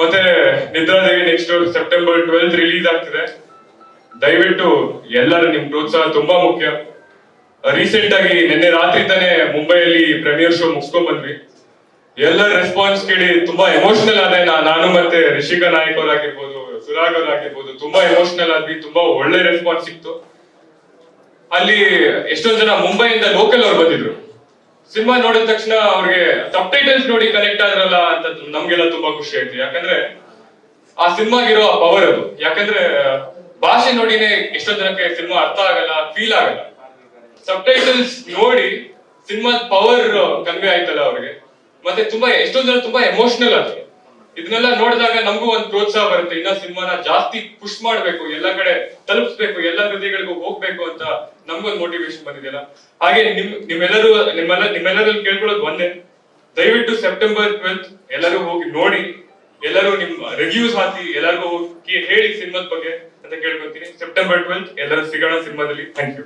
ಮತ್ತೆ ನಿದ್ರಾದೇವಿ next September 12 release ಆಗ್ತಿದೆ. ದಯವಿಟ್ಟು ಎಲ್ಲರೂ ನಿಮ್ ಪ್ರೋತ್ಸಾಹ ತುಂಬಾ ಮುಖ್ಯ. ರೀಸೆಂಟ್ ಆಗಿ ನಿನ್ನೆ ರಾತ್ರಿ ತಾನೇ ಮುಂಬೈಯಲ್ಲಿ ಪ್ರೀಮಿಯರ್ ಶೋ ಮುಗಿಸ್ಕೊಂಡ್ ಬಂದ್ವಿ. ಎಲ್ಲರ ರೆಸ್ಪಾನ್ಸ್ ಕೇಳಿ ತುಂಬಾ ಎಮೋಷನಲ್ ಆದ್ರೆ ನಾನು ಮತ್ತೆ ರಿಷಿಕಾ ನಾಯಕ್ ಅವರಾಗಿರ್ಬೋದು, ಸುರಾಗ್ ಅವರಾಗಿರ್ಬೋದು, ತುಂಬಾ ಎಮೋಷನಲ್ ಆದ್ವಿ. ತುಂಬಾ ಒಳ್ಳೆ ರೆಸ್ಪಾನ್ಸ್ ಸಿಕ್ತು. ಅಲ್ಲಿ ಎಷ್ಟೊಂದ್ ಜನ ಮುಂಬೈಯಿಂದ ಲೋಕಲ್ ಅವ್ರು ಬಂದಿದ್ರು. ಸಿನಿಮಾ ನೋಡಿದ ತಕ್ಷಣ ಅವ್ರಿಗೆ ಸಬ್ ಟೈಟಲ್ಸ್ ನೋಡಿ ಕನೆಕ್ಟ್ ಆದ್ರಲ್ಲ ಅಂತ ನಮ್ಗೆಲ್ಲ ತುಂಬಾ ಖುಷಿ ಆಯ್ತು. ಯಾಕಂದ್ರೆ ಆ ಸಿನಿಮಾಗಿರೋ ಪವರ್ ಅದು. ಯಾಕಂದ್ರೆ ಭಾಷೆ ನೋಡಿನೇ ಎಷ್ಟೊಂದ್ ಜನಕ್ಕೆ ಸಿನಿಮಾ ಅರ್ಥ ಆಗಲ್ಲ, ಫೀಲ್ ಆಗಲ್ಲ. ಸಬ್ ಟೈಟಲ್ಸ್ ನೋಡಿ ಸಿನಿಮಾದ ಪವರ್ ಕನ್ವೆ ಆಯ್ತಲ್ಲ ಅವ್ರಿಗೆ. ಮತ್ತೆ ತುಂಬಾ ಎಷ್ಟೊಂದ್ ಜನ ತುಂಬಾ ಎಮೋಷನಲ್ ಆದ್ರು. ಇದನ್ನೆಲ್ಲ ನೋಡಿದಾಗ ನಮಗೂ ಒಂದು ಪ್ರೋತ್ಸಾಹ ಬರುತ್ತೆ. ಇನ್ನ ಸಿನಿಮಾನ ಜಾಸ್ತಿ ಪುಷ್ ಮಾಡ್ಬೇಕು, ಎಲ್ಲ ಕಡೆ ತಲುಪಿಸ್ಬೇಕು, ಎಲ್ಲ ಹೃದಯಗಳಿಗೂ ಹೋಗ್ಬೇಕು ಅಂತ ನಮ್ಗೊಂದು ಮೋಟಿವೇಶನ್ ಬಂದಿದೆಯಲ್ಲ. ಹಾಗೆ ನಿಮ್ಮೆಲ್ಲರಲ್ಲಿ ಕೇಳ್ಕೊಳ್ಳೋದು ಒಂದೇ, ದಯವಿಟ್ಟು ಸೆಪ್ಟೆಂಬರ್ 12 ಎಲ್ಲರೂ ಹೋಗಿ ನೋಡಿ, ಎಲ್ಲರೂ ನಿಮ್ ರಿವ್ಯೂಸ್ ಹಾಕಿ, ಎಲ್ಲರಿಗೂ ಹೋಗಿ ಹೇಳಿ ಸಿನಿಮಾದ ಬಗ್ಗೆ ಅಂತ ಕೇಳ್ಕೊತೀನಿ. ಸೆಪ್ಟೆಂಬರ್ 12 ಎಲ್ಲರೂ ಸಿಗೋಣ ಸಿನಿಮಾದಲ್ಲಿ. Thank you.